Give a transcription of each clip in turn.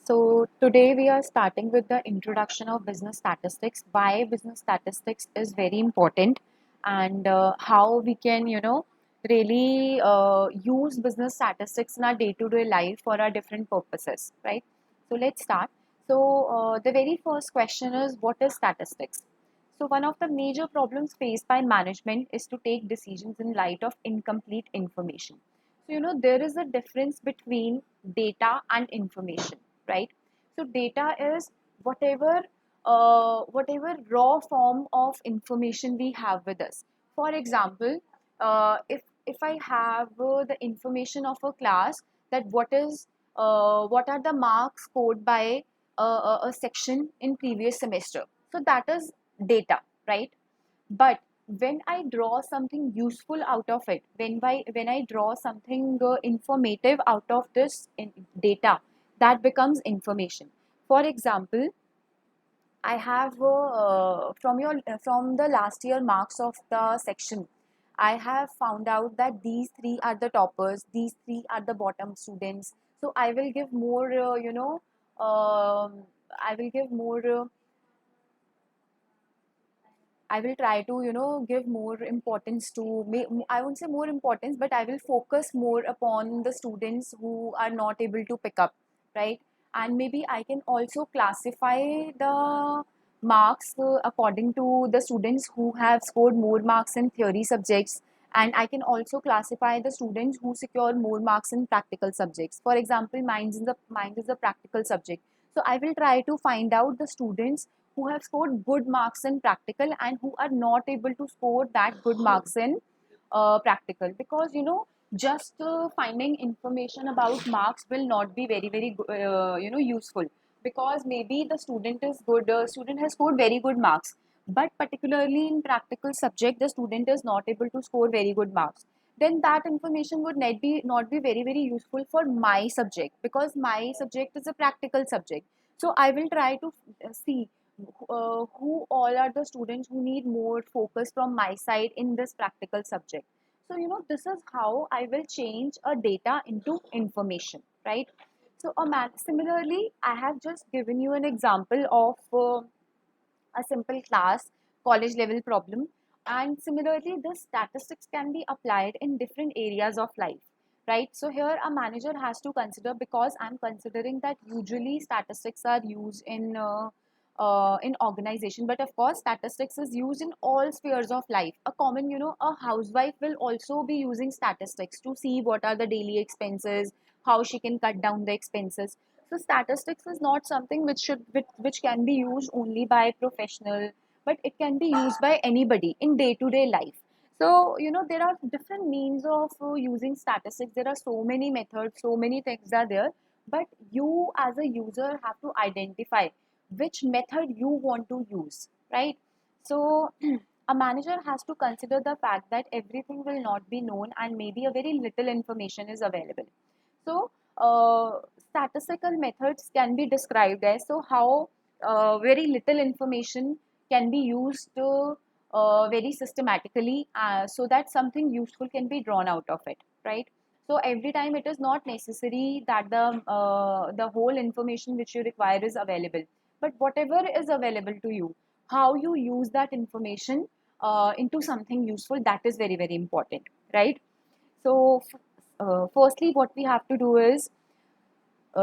So today we are starting with the introduction of business statistics, why business statistics is very important, and how we can, really use business statistics in our day-to-day life for our different purposes, right? So let's start. So the very first question is, what is statistics? So one of the major problems faced by management is to take decisions in light of incomplete information. So, there is a difference between data and information, right? So data is whatever whatever raw form of information we have with us. For example, if I have the information of a class, that what are the marks scored by a section in previous semester. So that is data, right? But when I draw something useful out of it, when I draw something informative out of this data, that becomes information. For example, I have from the last year marks of the section, I have found out that these three are the toppers, these three are the bottom students. So I will give more, I will give more. I will try to, give more importance to, I won't say more importance, but I will focus more upon the students who are not able to pick up, right? And maybe I can also classify the marks according to the students who have scored more marks in theory subjects. And I can also classify the students who secure more marks in practical subjects. For example, mine is a practical subject. So I will try to find out the students who have scored good marks in practical and who are not able to score that good marks in practical, because just finding information about marks will not be very useful, because maybe the student has scored very good marks, but particularly in practical subject the student is not able to score very good marks. Then that information would not be very useful for my subject, because my subject is a practical subject. So I will try to see who all are the students who need more focus from my side in this practical subject. So this is how I will change a data into information, right? So similarly, I have just given you an example of a simple class college level problem, and similarly this statistics can be applied in different areas of life, right? So here a manager has to consider, because I'm considering that usually statistics are used in organization, but of course statistics is used in all spheres of life. A common, a housewife will also be using statistics to see what are the daily expenses, how she can cut down the expenses. So statistics is not something which can be used only by professional, but it can be used by anybody in day to day life. So there are different means of using statistics. There are so many methods, so many things are there, but you as a user have to identify which method you want to use, right? So a manager has to consider the fact that everything will not be known and maybe a very little information is available. So, statistical methods can be described as, so how very little information can be used very systematically, so that something useful can be drawn out of it, right? So every time it is not necessary that the whole information which you require is available, but whatever is available to you, how you use that information into something useful, that is very important, right? So, firstly, what we have to do is,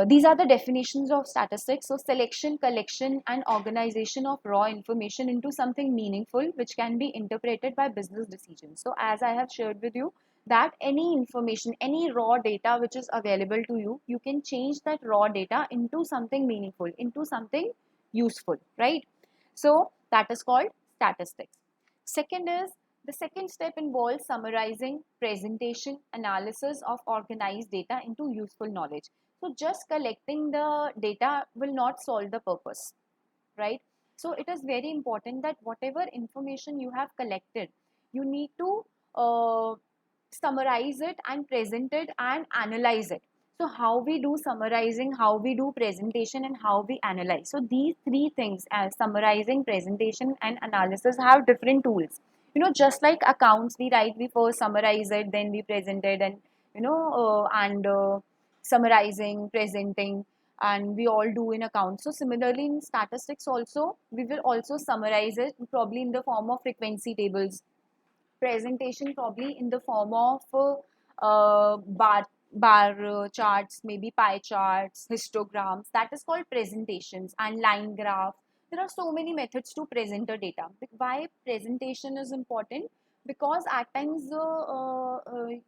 these are the definitions of statistics. So, selection, collection, and organization of raw information into something meaningful, which can be interpreted by business decisions. So, as I have shared with you, that any information, any raw data which is available to you, you can change that raw data into something meaningful, into something useful, right? So, that is called statistics. Second is, the second step involves summarizing, presentation, analysis of organized data into useful knowledge. So just collecting the data will not solve the purpose, right? So it is very important that whatever information you have collected, you need to summarize it and present it and analyze it. So how we do summarizing, how we do presentation, and how we analyze. So these three things, as summarizing, presentation, and analysis, have different tools. Just like accounts, we first summarize it, then we present it, and summarizing, presenting. and we all do in accounts. So similarly in statistics also, we will also summarize it probably in the form of frequency tables, presentation probably in the form of bar charts, maybe pie charts, histograms. That is called presentations, and line graph. There are so many methods to present the data. Why presentation is important? Because at times to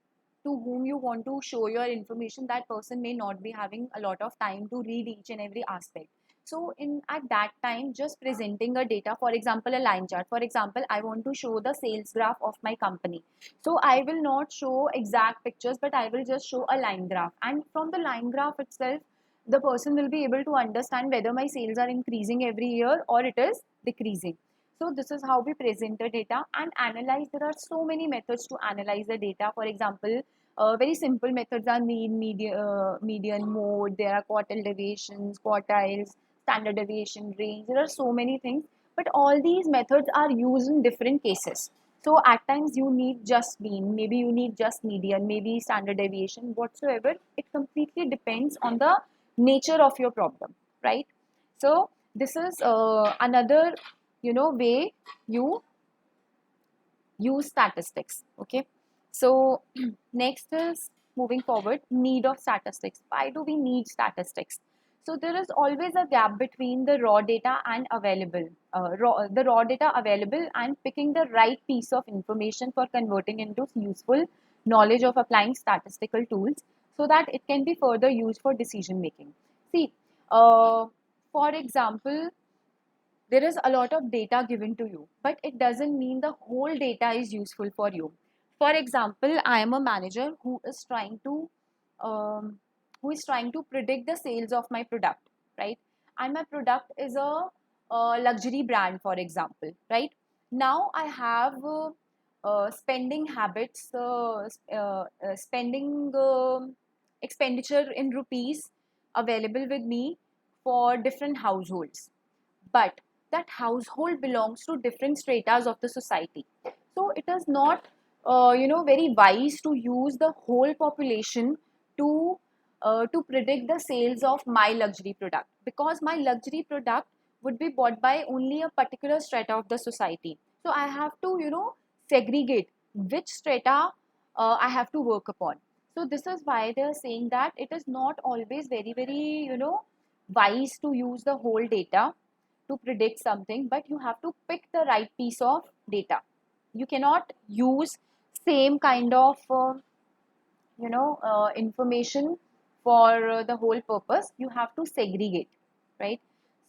whom you want to show your information, that person may not be having a lot of time to read each and every aspect. So in at that time, just presenting a data, for example, a line chart. For example, I want to show the sales graph of my company. So I will not show exact pictures, but I will just show a line graph. And from the line graph itself, the person will be able to understand whether my sales are increasing every year or it is decreasing. So this is how we present the data and analyze. There are so many methods to analyze the data. For example, very simple methods are median, mode. There are quartile deviations, quartiles, standard deviation, range. There are so many things, but all these methods are used in different cases. So at times you need just mean, maybe you need just median, maybe standard deviation, whatsoever. It completely depends on the nature of your problem, right? So this is another, way you use statistics. Okay. So next is, moving forward, need of statistics. Why do we need statistics? So there is always a gap between the raw data and the raw data available, and picking the right piece of information for converting into useful knowledge of applying statistical tools so that it can be further used for decision making. See, uh, for example, there is a lot of data given to you, but it doesn't mean the whole data is useful for you. For example, I am a manager um, who is trying to predict the sales of my product, right? And my product is a luxury brand, for example, right? Now I have spending habits, spending expenditure in rupees available with me for different households, but that household belongs to different stratas of the society. So it is not very wise to use the whole population to to predict the sales of my luxury product, because my luxury product would be bought by only a particular strata of the society. So I have to segregate which strata I have to work upon. So this is why they are saying that it is not always very wise to use the whole data to predict something, but you have to pick the right piece of data. You cannot use same kind of information for the whole purpose. You have to segregate, right?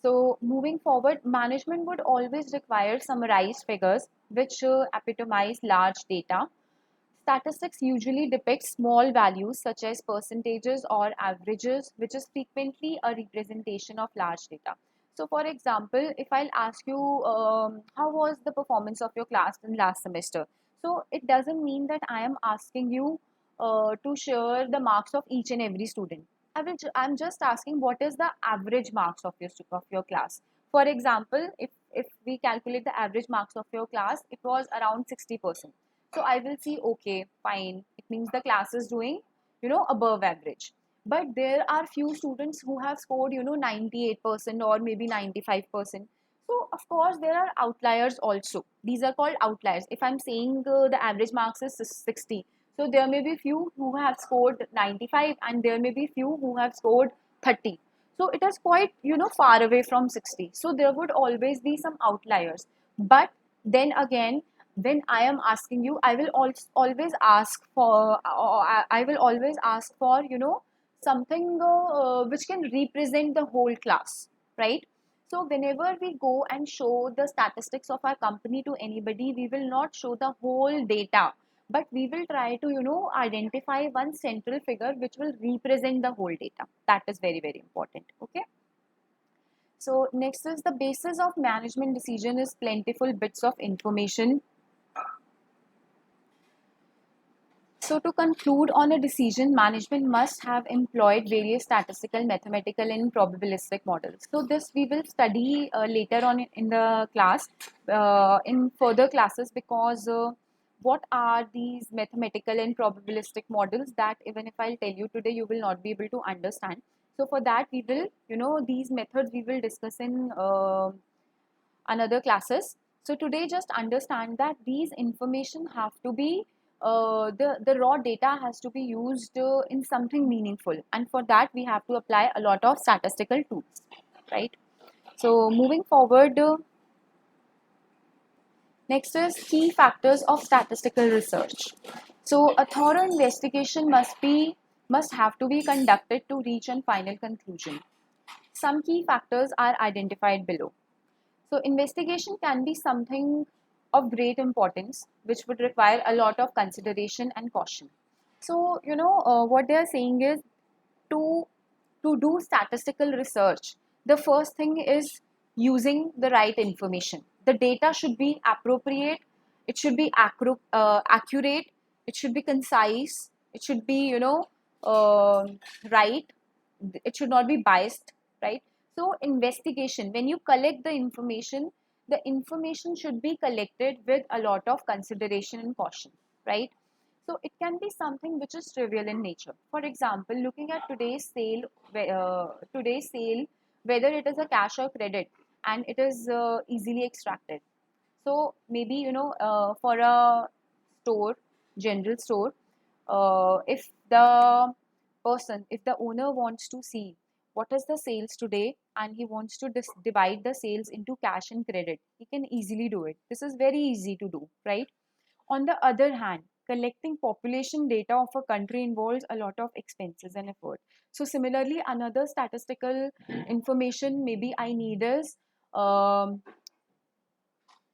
So moving forward, management would always require summarized figures which epitomize large data. Statistics usually depict small values such as percentages or averages, which is frequently a representation of large data. So, for example, if I'll ask you, how was the performance of your class in last semester? So, it doesn't mean that I am asking you to share the marks of each and every student. I'm just asking what is the average marks of your class. For example, if we calculate the average marks of your class, it was around 60%. So I will see, okay, fine. It means the class is doing, above average. But there are few students who have scored, 98% or maybe 95%. So of course there are outliers also. These are called outliers. If I'm saying the average marks is 60, so there may be few who have scored 95 and there may be few who have scored 30. So it is quite, far away from 60. So there would always be some outliers. But then again, when I am asking you, I will always ask for, I will always ask for, something which can represent the whole class, right? So whenever we go and show the statistics of our company to anybody, we will not show the whole data, but we will try to, identify one central figure which will represent the whole data. That is very important. Okay. So next is, the basis of management decision is plentiful bits of information. So to conclude on a decision, management must have employed various statistical, mathematical, and probabilistic models. So this we will study later on in the class, in further classes, because what are these mathematical and probabilistic models, that even if I'll tell you today, you will not be able to understand. So for that, we will, these methods we will discuss in another classes. So today, just understand that these information have to be, the raw data has to be used in something meaningful, and for that we have to apply a lot of statistical tools, right? So moving forward, next is key factors of statistical research. So a thorough investigation must have to be conducted to reach a final conclusion. Some key factors are identified below. So investigation can be something of great importance, which would require a lot of consideration and caution. So what they are saying is, to do statistical research, the first thing is using the right information. The data should be appropriate, it should be accurate, it should be concise, it should be right, it should not be biased, right? So investigation, when you collect the information should be collected with a lot of consideration and caution, right? So it can be something which is trivial in nature. For example, looking at today's sale, whether it is a cash or credit, and it is easily extracted. So maybe for a store, general store, if the owner wants to see what is the sales today, and he wants to divide the sales into cash and credit, he can easily do it. This is very easy to do, right? On the other hand, collecting population data of a country involves a lot of expenses and effort. So similarly, another statistical information maybe I need is um,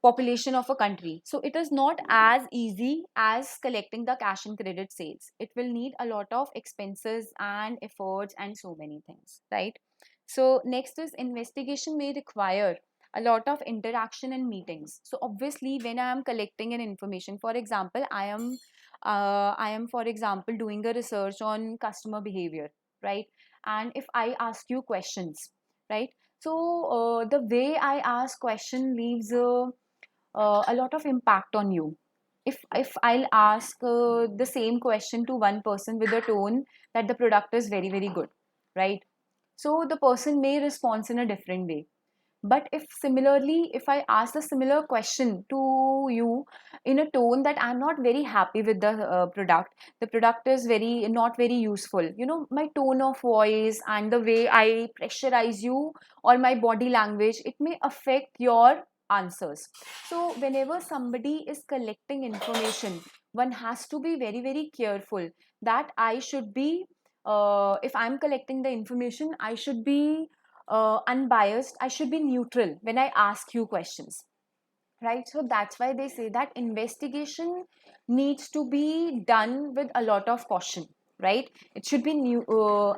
population of a country. So it is not as easy as collecting the cash and credit sales. It will need a lot of expenses and efforts and so many things, right? So next is investigation may require a lot of interaction and meetings. So obviously, when I am collecting an information, for example, I am for example doing a research on customer behavior, right? And if I ask you questions, right? So the way I ask question leaves a lot of impact on you. If I'll ask the same question to one person with a tone that the product is very very good, right? So the person may respond in a different way. But if I ask the similar question to you in a tone that I'm not very happy with the product is very not very useful, my tone of voice and the way I pressurize you or my body language, it may affect your answers. So whenever somebody is collecting information, one has to be very very careful that I should be if I'm collecting the information, I should be unbiased, I should be neutral when I ask you questions, right? So that's why they say that investigation needs to be done with a lot of caution, right? It should be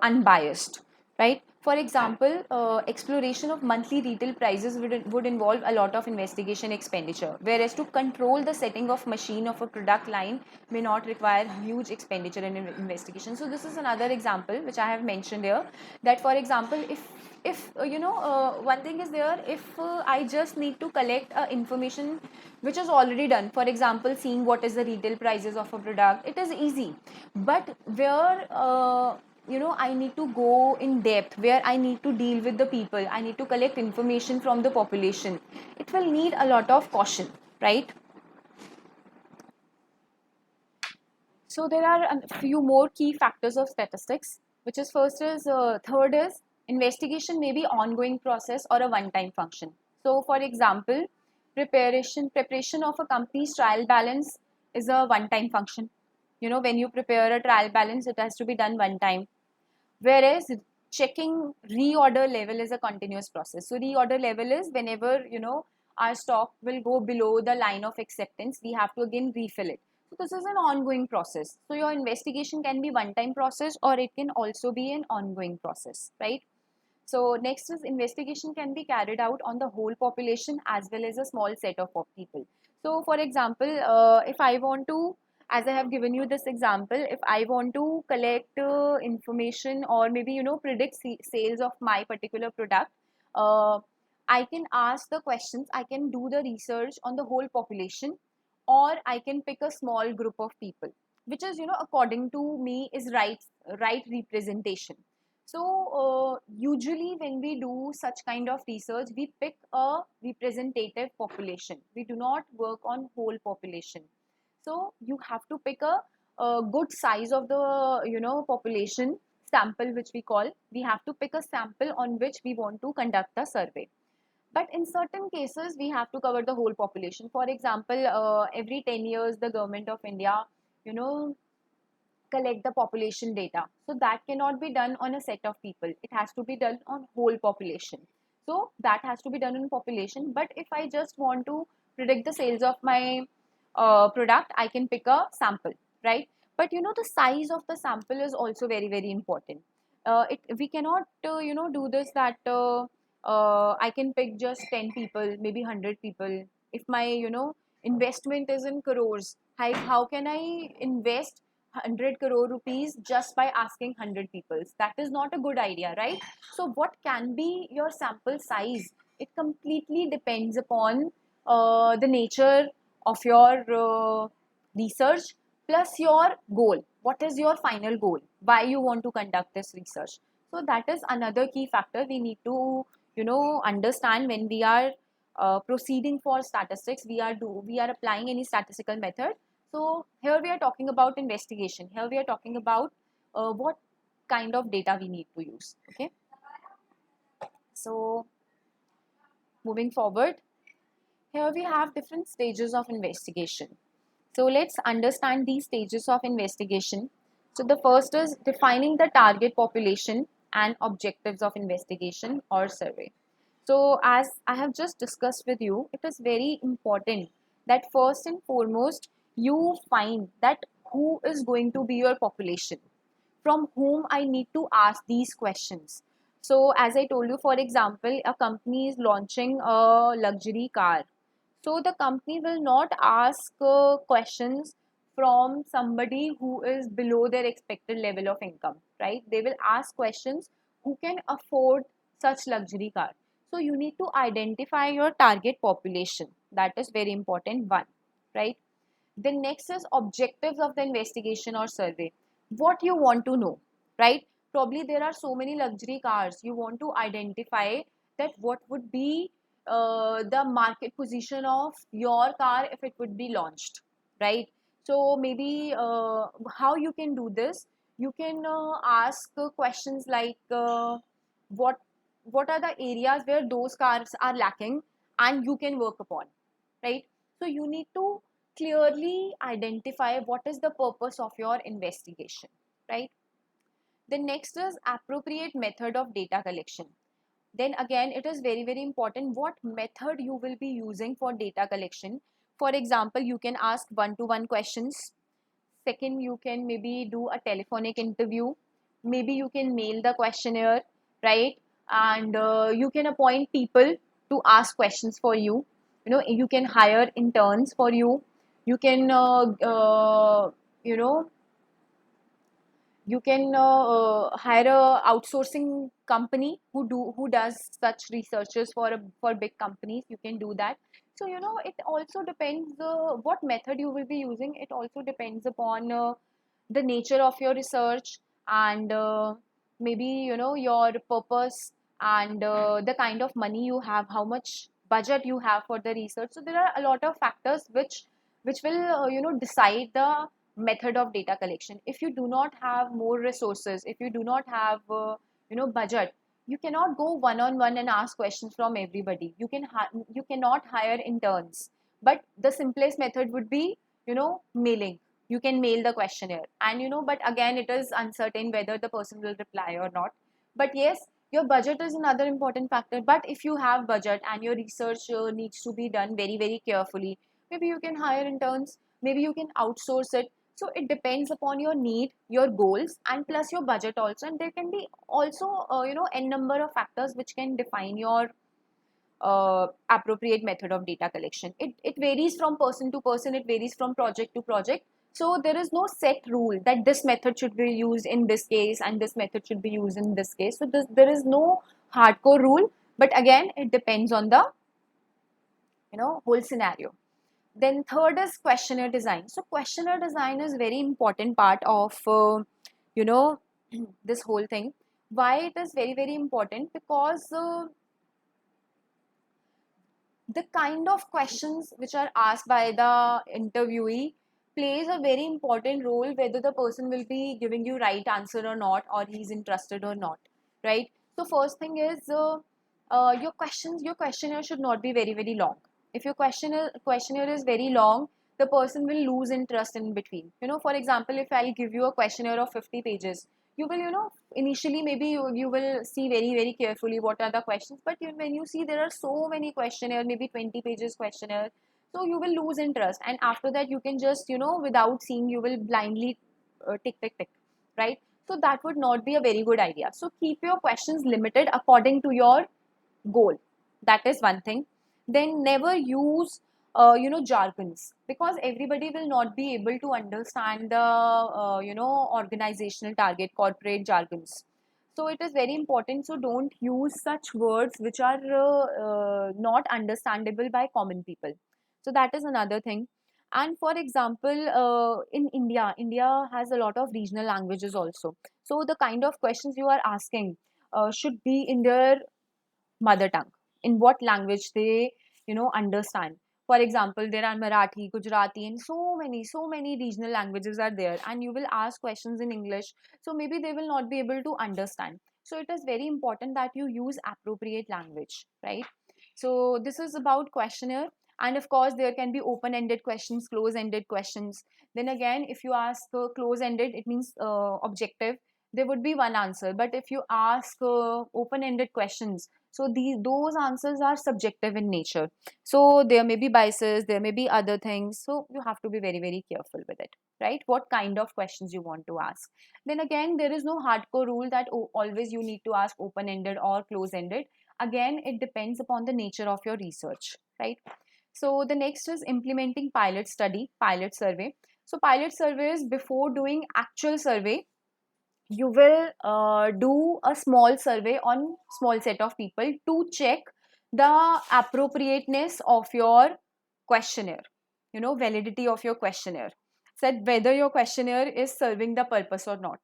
unbiased, right? For example, exploration of monthly retail prices would involve a lot of investigation expenditure, whereas to control the setting of machine of a product line may not require huge expenditure and investigation. So this is another example which I have mentioned here, that for example, if one thing is there, if I just need to collect information which is already done, for example seeing what is the retail prices of a product, it is easy. But where I need to go in depth, where I need to deal with the people, I need to collect information from the population, it will need a lot of caution, right? So there are a few more key factors of statistics, which is first is third is investigation may be ongoing process or a one-time function. So for example, preparation of a company's trial balance is a one-time function. When you prepare a trial balance, it has to be done one time. Whereas checking reorder level is a continuous process. So reorder level is whenever our stock will go below the line of acceptance, we have to again refill it. So this is an ongoing process. So your investigation can be one time process or it can also be an ongoing process, right? So next is investigation can be carried out on the whole population as well as a small set of people. So for example, if I want to, as I have given you this example, if I want to collect information or maybe predict sales of my particular product, uh, I can ask the questions, I can do the research on the whole population, or I can pick a small group of people, which is according to me is right representation. So usually when we do such kind of research, we pick a representative population. We do not work on whole population. So you have to pick a good size of the population sample, which we call. We have to pick a sample on which we want to conduct a survey. But in certain cases, we have to cover the whole population. For example, every 10 years, the government of India, you know, collect the population data. So that cannot be done on a set of people. It has to be done on whole population. So that has to be done in population. But if I just want to predict the sales of my product, I can pick a sample, right? But the size of the sample is also very, very important. We cannot do this that I can pick just 10 people, maybe 100 people. If my investment is in crores, how can I invest 100 crore rupees just by asking 100 people? That is not a good idea, right? So what can be your sample size? It completely depends upon the nature of your research plus your goal. What is your final goal? Why you want to conduct this research? So that is another key factor we need to understand when we are proceeding for statistics. We are applying any statistical method. So here we are talking about investigation. Here we are talking about what kind of data we need to use. Okay. So moving forward, here we have different stages of investigation. So let's understand these stages of investigation. So the first is defining the target population and objectives of investigation or survey. So as I have just discussed with you, it is very important that first and foremost you find that who is going to be your population, from whom I need to ask these questions. So as I told you, for example, a company is launching a luxury car. So the company will not ask questions from somebody who is below their expected level of income, right? They will ask questions who can afford such luxury car. So you need to identify your target population. That is very important one, right? The next is objectives of the investigation or survey. What you want to know, right? Probably there are so many luxury cars. You want to identify that what would be the market position of your car if it would be launched, right? So maybe how you can do this? You can ask questions like what what are the areas where those cars are lacking, and you can work upon, right? So you need to clearly identify what is the purpose of your investigation, right? The next is appropriate method of data collection. Then again, it is very, very important what method you will be using for data collection. For example, you can ask one-to-one questions. Second, you can maybe do a telephonic interview. Maybe you can mail the questionnaire, right? And you can appoint people to ask questions for you. You can hire interns for you. You can you know hire a outsourcing company who does such researches for big companies. You can do that. So it also depends what method you will be using. It also depends upon the nature of your research, and maybe your purpose, and the kind of money you have, how much budget you have for the research. So there are a lot of factors which will decide the method of data collection. If you do not have more resources, if you do not have budget, you cannot go one on one and ask questions from everybody. You cannot hire interns, but the simplest method would be mailing. You can mail the questionnaire, and but again it is uncertain whether the person will reply or not. But yes, your budget is another important factor. But if you have budget and your research needs to be done very, very carefully, maybe you can hire interns, maybe you can outsource it. So it depends upon your need, your goals, and plus your budget also. And there can be also n number of factors which can define your appropriate method of data collection. It varies from person to person, it varies from project to project. So there is no set rule that this method should be used in this case and this method should be used in this case. So there is no hardcore rule, but again it depends on the whole scenario. Then third is questionnaire design. So questionnaire design is very important part of you know this whole thing. Why it is very, very important? Because the kind of questions which are asked by the interviewee plays a very important role whether the person will be giving you right answer or not, or he's interested or not, right? So first thing is your questionnaire should not be very, very long. If your questionnaire is very long, the person will lose interest in between. For example, if I'll give you a questionnaire of 50 pages, you will, initially maybe you will see very, very carefully what are the questions, but when you see there are so many questionnaire, maybe 20 pages questionnaire, so you will lose interest, and after that you can just, without seeing, you will blindly tick tick tick, right? So that would not be a very good idea. So keep your questions limited according to your goal. That is one thing. Then never use jargons, because everybody will not be able to understand the organizational target, corporate jargons. So it is very important, so don't use such words which are not understandable by common people. So that is another thing. And for example, in India has a lot of regional languages also. So the kind of questions you are asking should be in their mother tongue, in what language they understand. For example, there are Marathi, Gujarati, and so many regional languages are there, and you will ask questions in English, so maybe they will not be able to understand. So it is very important that you use appropriate language, right? So this is about questionnaire. And of course there can be open ended questions, close ended questions. Then again, if you ask close ended, it means objective, there would be one answer. But if you ask open ended questions, so those answers are subjective in nature. So there may be biases, there may be other things. So you have to be very, very careful with it, right? What kind of questions you want to ask. Then again, there is no hardcore rule that always you need to ask open-ended or close-ended. Again, it depends upon the nature of your research, right? So the next is implementing pilot study, pilot survey. So pilot surveys, before doing actual survey, you will do a small survey on small set of people to check the appropriateness of your questionnaire, validity of your questionnaire, said whether your questionnaire is serving the purpose or not,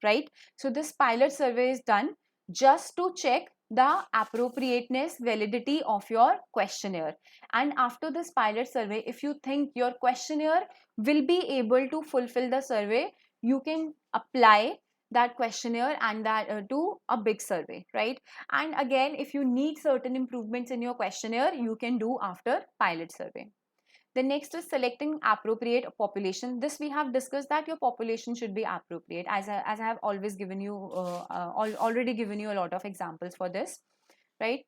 right? So this pilot survey is done just to check the appropriateness, validity of your questionnaire. And after this pilot survey, if you think your questionnaire will be able to fulfill the survey, you can apply that questionnaire and that to a big survey, right? And again, if you need certain improvements in your questionnaire, you can do after pilot survey. The next is selecting appropriate population. This we have discussed, that your population should be appropriate, as I have always given you already given you a lot of examples for this, right?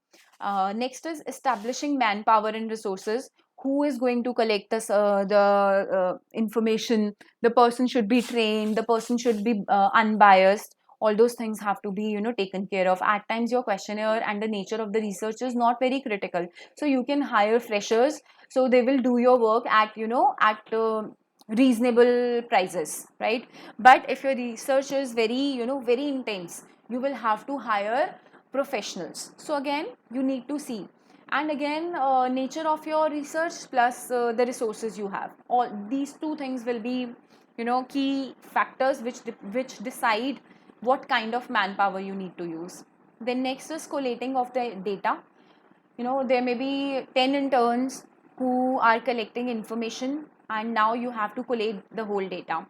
Next is establishing manpower and resources. Who is going to collect this, the information? The person should be trained, the person should be unbiased. All those things have to be taken care of. At times your questionnaire and the nature of the research is not very critical, so you can hire freshers, so they will do your work at reasonable prices, right? But if your research is very intense, you will have to hire professionals. So again, you need to see. And again, nature of your research plus the resources you have, all these two things will be key factors which decide what kind of manpower you need to use. Then next is collating of the data. There may be 10 interns who are collecting information, and now you have to collate the whole data.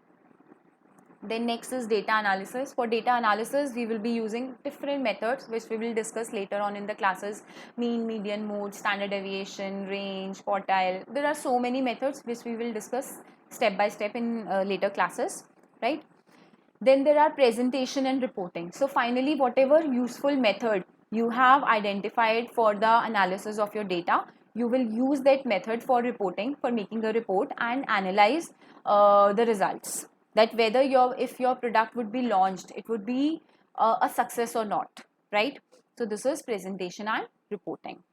Then next is data analysis. For data analysis, we will be using different methods which we will discuss later on in the classes: mean, median, mode, standard deviation, range, quartile. There are so many methods which we will discuss step by step in later classes, right? Then there are presentation and reporting. So finally, whatever useful method you have identified for the analysis of your data, you will use that method for reporting, for making a report and analyze the results, that whether if your product would be launched, it would be a success or not, right? So this is presentation and reporting.